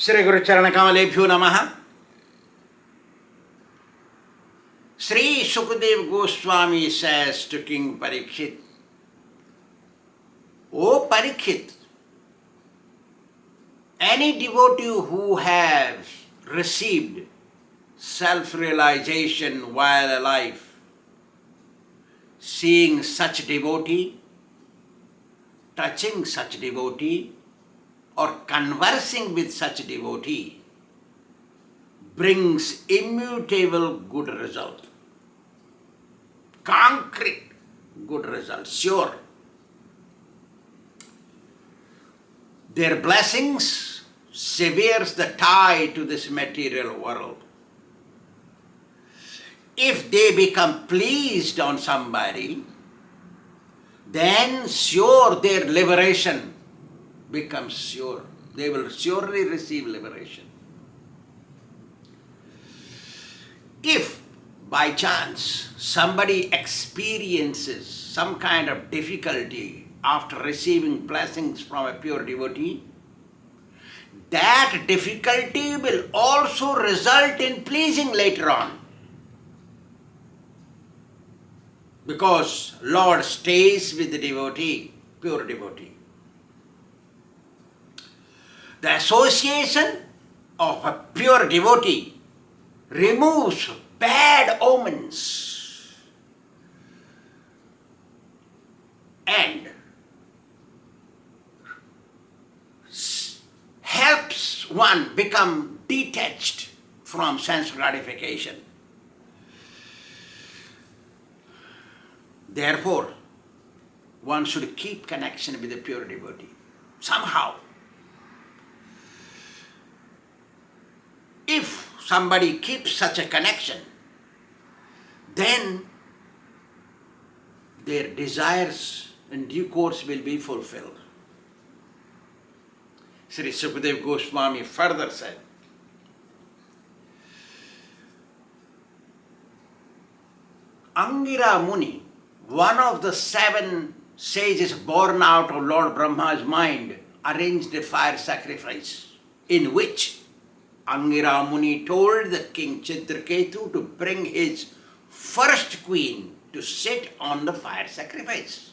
Shri Guru Charana Kamalebhyo Namaha. Sri Sukadev Goswami says to King Parikshit, O Parikshit, any devotee who has received self-realization while alive, seeing such devotee, touching such devotee, or conversing with such devotee, brings immutable good result. Concrete good result, sure. Their blessings severs the tie to this material world. If they become pleased on somebody, then sure their liberation becomes sure. They will surely receive liberation. If by chance somebody experiences some kind of difficulty after receiving blessings from a pure devotee, that difficulty will also result in pleasing later on. Because Lord stays with the devotee, pure devotee. The association of a pure devotee removes bad omens and helps one become detached from sense gratification. Therefore, one should keep connection with the pure devotee somehow. If somebody keeps such a connection, then their desires in due course will be fulfilled. Sri Sukadev Goswami further said, Angira Muni, one of the 7 sages born out of Lord Brahma's mind, arranged a fire sacrifice in which Angira Muni told the king Chitraketu to bring his first queen to sit on the fire sacrifice.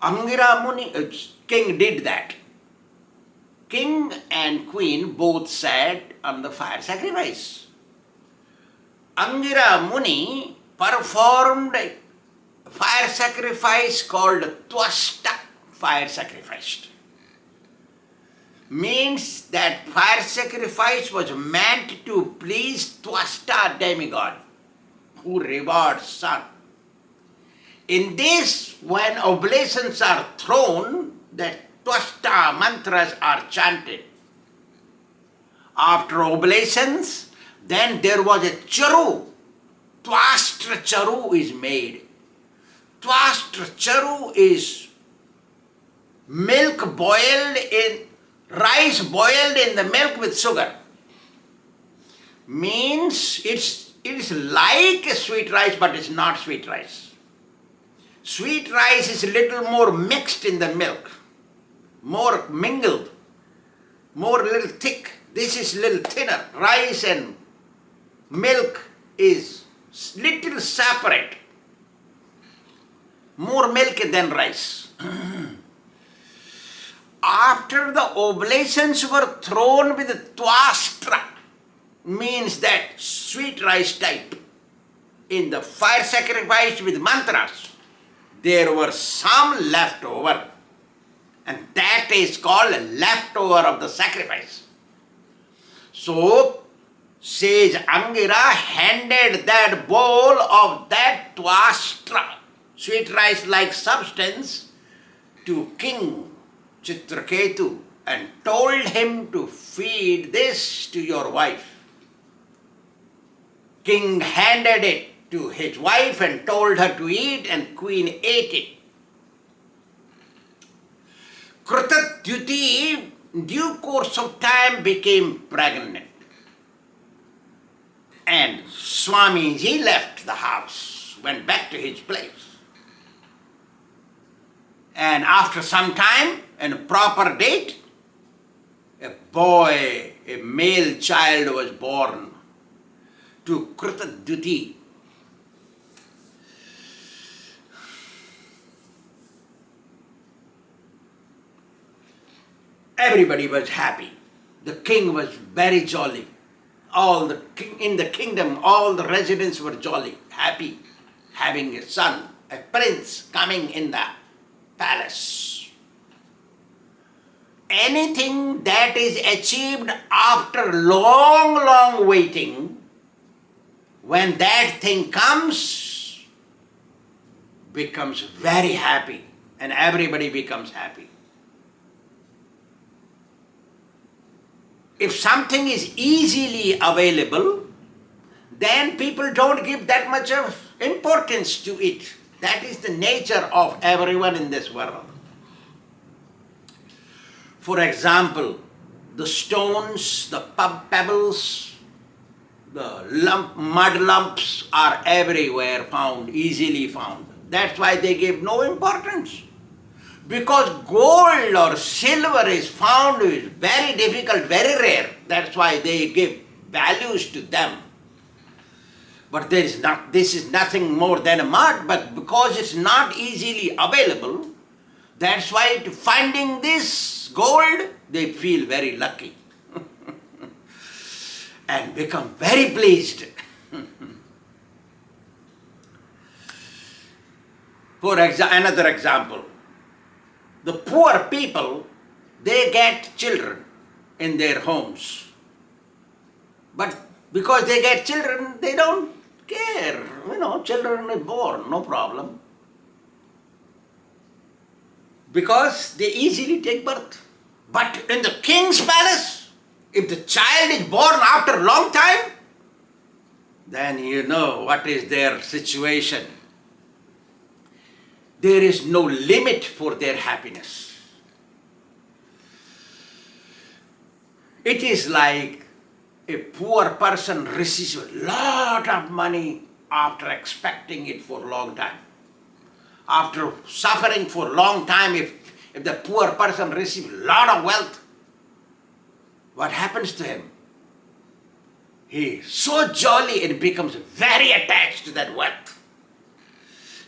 Angira Muni, king did that. King and queen both sat on the fire sacrifice. Angira Muni performed a fire sacrifice called Tvashta fire sacrifice. Means that fire sacrifice was meant to please Tvashta demigod, who rewards sun. In this, when oblations are thrown, the Tvashta mantras are chanted. After oblations, then there was a charu. Tvashta charu is made. Tvashta charu is milk boiled in rice boiled in the milk with sugar. Means it is like a sweet rice, but it's not sweet rice. Sweet rice is a little more mixed in the milk, more mingled, more little thick. This is little thinner. Rice and milk is little separate. More milk than rice. After the oblations were thrown with the Tvashta, means that sweet rice type, in the fire sacrifice with mantras, there were some left over, and that is called leftover of the sacrifice. So, sage Angira handed that bowl of that Tvashta, sweet rice-like substance, to King Chitraketu and told him to feed this to your wife. King handed it to his wife and told her to eat, and queen ate it. Kṛṣṇa, in due course of time, became pregnant. And Swāmī left the house, went back to his place. And after some time, and a proper date, a boy, a male child was born to Kṛṣṇa. Everybody was happy. The king was very jolly. In the kingdom, all the residents were jolly, happy, having a son, a prince coming in the palace. Anything that is achieved after long waiting, when that thing comes, becomes very happy, and everybody becomes happy. If something is easily available, then people don't give that much of importance to it. That is the nature of everyone in this world. For example, the stones, the pebbles, the mud lumps are everywhere found, easily found. That's why they give no importance. Because gold or silver is found is very difficult, very rare. That's why they give values to them. But this is nothing more than a mud, but because it's not easily available, that's why finding this gold, they feel very lucky and become very pleased. For another example, the poor people, they get children in their homes. But because they get children, they don't care. Children are born, no problem. Because they easily take birth. But in the king's palace, if the child is born after a long time, then you know what is their situation. There is no limit for their happiness. It is like a poor person receives a lot of money after expecting it for a long time. After suffering for a long time, if the poor person receives a lot of wealth, what happens to him? He is so jolly and becomes very attached to that wealth.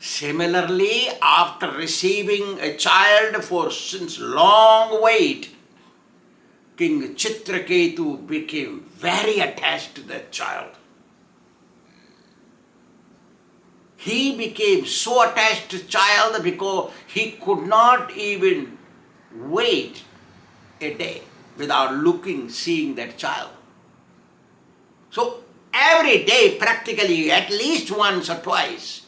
Similarly, after receiving a child since long wait, King Chitraketu became very attached to that child. He became so attached to the child because he could not even wait a day without seeing that child. So every day, practically at least once or twice,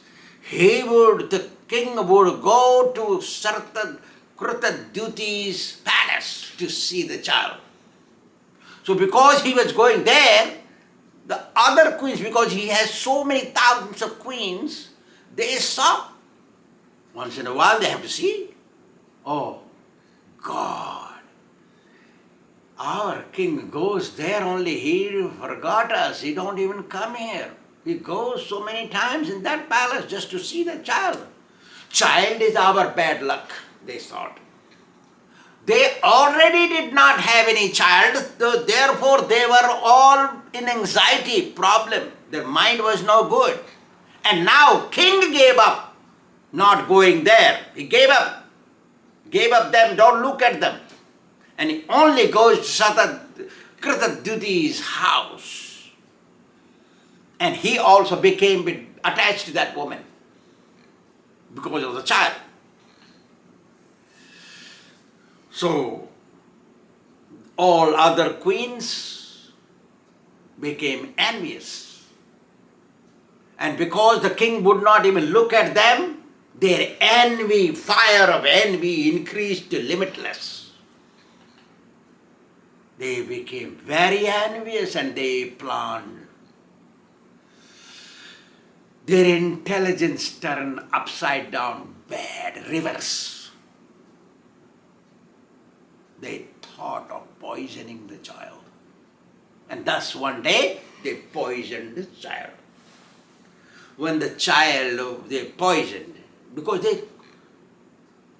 the king would go to certain Kṛṣṇa's palace to see the child. So because he was going there, the other queens, because he has so many thousands of queens, they saw. Once in a while they have to see. Oh, God. Our king goes there only, he forgot us, he don't even come here. He goes so many times in that palace just to see the child. Child is our bad luck, they thought. They already did not have any child, therefore they were all in anxiety, problem. Their mind was no good. And now king gave up not going there. He gave up them, don't look at them. And he only goes to Kṛṣṇa's house. And he also became attached to that woman because of the child. So, all other queens became envious. And because the king would not even look at them, their fire of envy increased to limitless. They became very envious and they planned. Their intelligence turned upside down, bad, reverse. They thought of poisoning the child. And thus one day they poisoned the child. When the child they poisoned, because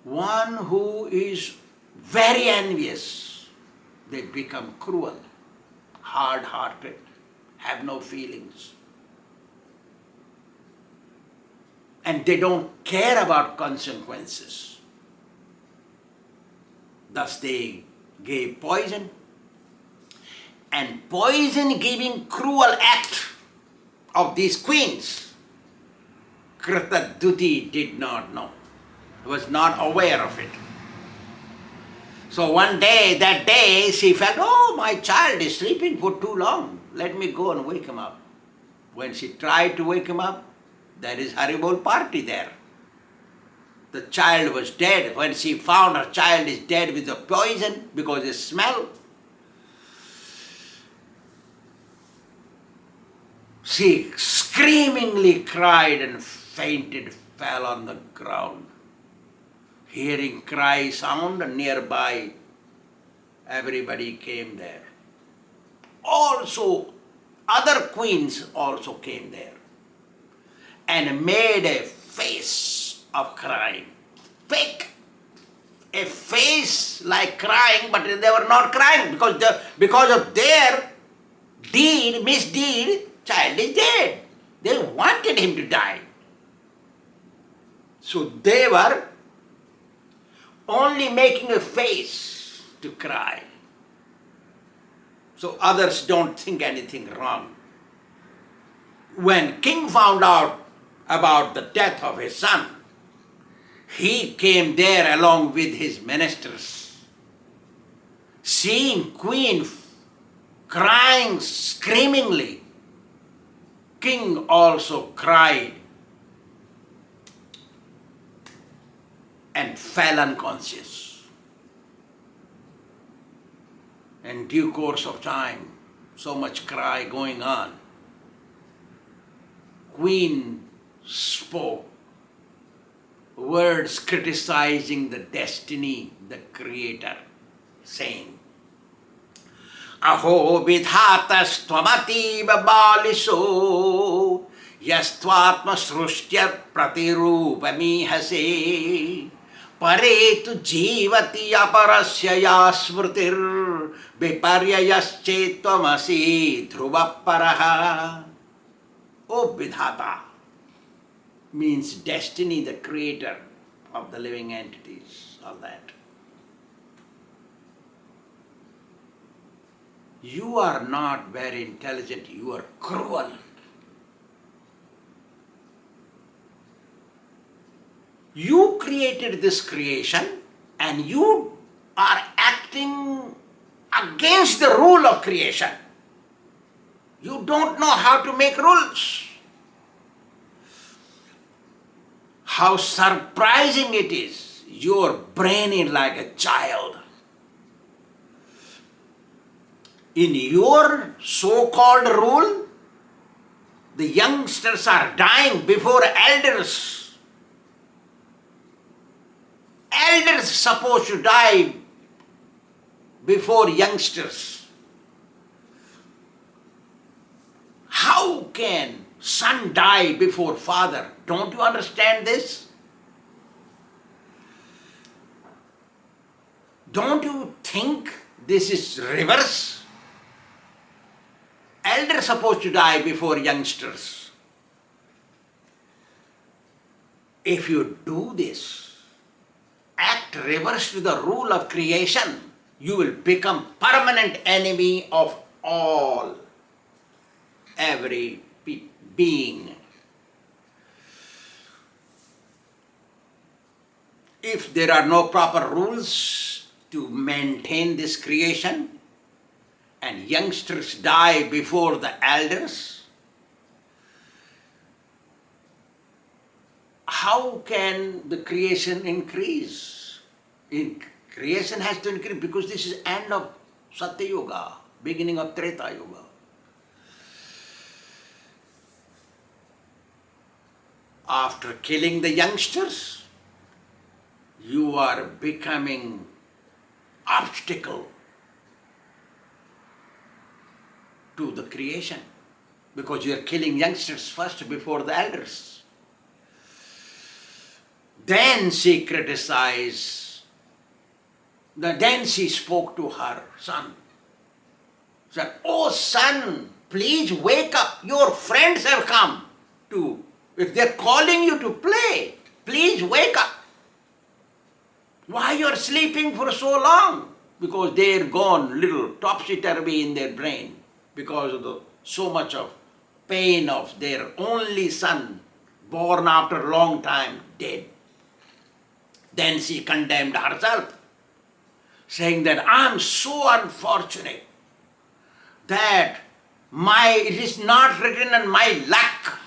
one who is very envious, they become cruel, hard-hearted, have no feelings. And they don't care about consequences. Thus they gave poison. And poison-giving cruel act of these queens, Kṛṣṇa did not know, was not aware of it. So that day, she felt, oh, my child is sleeping for too long. Let me go and wake him up. When she tried to wake him up, there is Haribol party there. The child was dead. When she found her child is dead with the poison because of smell, she screamingly cried and fainted, fell on the ground. Hearing cry sound nearby, everybody came there. Also, other queens also came there and made a face of crying. A face like crying, but they were not crying because of their misdeed, child is dead. They wanted him to die. So they were only making a face to cry. So others don't think anything wrong. When king found out about the death of his son, he came there along with his ministers. Seeing queen crying screamingly, king also cried and fell unconscious. In due course of time, so much cry going on, queen spoke words criticizing the destiny, the creator, saying, Aho vidhatas tvamatīva bāliso yastvātma srushtya pratirūpamīhase paretu jīvati aparasya yasmritir viparyayascetvamasi dhruvaparaha. O vidhata means destiny, the creator of the living entities, all that. You are not very intelligent, you are cruel. You created this creation and you are acting against the rule of creation. You don't know how to make rules. How surprising it is. Your brain is like a child. In your so-called rule, the youngsters are dying before elders. Elders supposed to die before youngsters. How can son die before father? Don't you understand this? Don't you think this is reverse? Elders supposed to die before youngsters. If you do this, act reverse to the rule of creation, you will become permanent enemy of all, every being. If there are no proper rules to maintain this creation, and youngsters die before the elders, how can the creation increase? Creation has to increase because this is end of Satya Yuga, beginning of Treta Yuga. After killing the youngsters, you are becoming obstacle to the creation because you are killing youngsters first before the elders. Then she criticized, then she spoke to her son, Said, "Oh son, please wake up. Your friends have come to, if they're calling you to play, please wake up. Why you're sleeping for so long?" Because they're gone little topsy-turvy in their brain because of so much of pain of their only son, born after a long time, dead. Then she condemned herself, saying that I'm so unfortunate that it is not written in my luck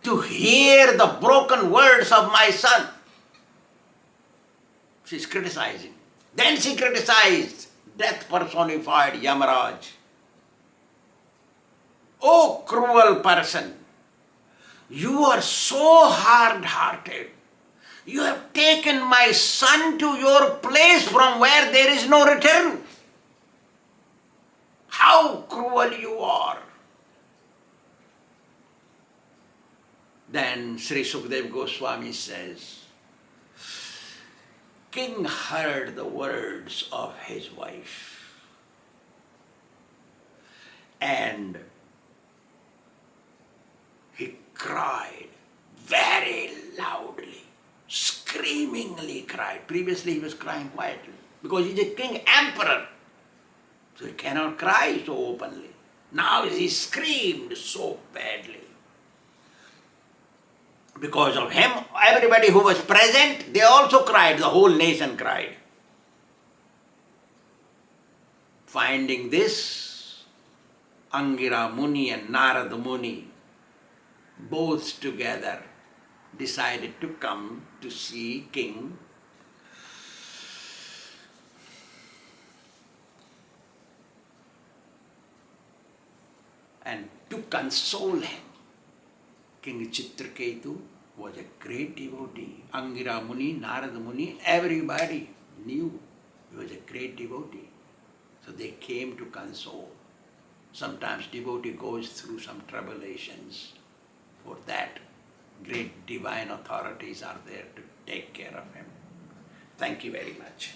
to hear the broken words of my son. She's criticizing. Then she criticized death personified Yamaraj. "Oh cruel person, you are so hard-hearted. You have taken my son to your place from where there is no return. How cruel you are." Then Sri Sukadeva Goswami says, king heard the words of his wife and he cried very loudly, screamingly cried. Previously he was crying quietly because he's a king emperor, so he cannot cry so openly. Now he screamed so badly. Because of him, everybody who was present, they also cried, the whole nation cried. Finding this, Angira Muni and Narada Muni, both together, decided to come to see King and to console him. King Chitraketu was a great devotee. Angira Muni, Narada Muni, everybody knew he was a great devotee. So they came to console. Sometimes devotee goes through some tribulations. For that, great divine authorities are there to take care of him. Thank you very much.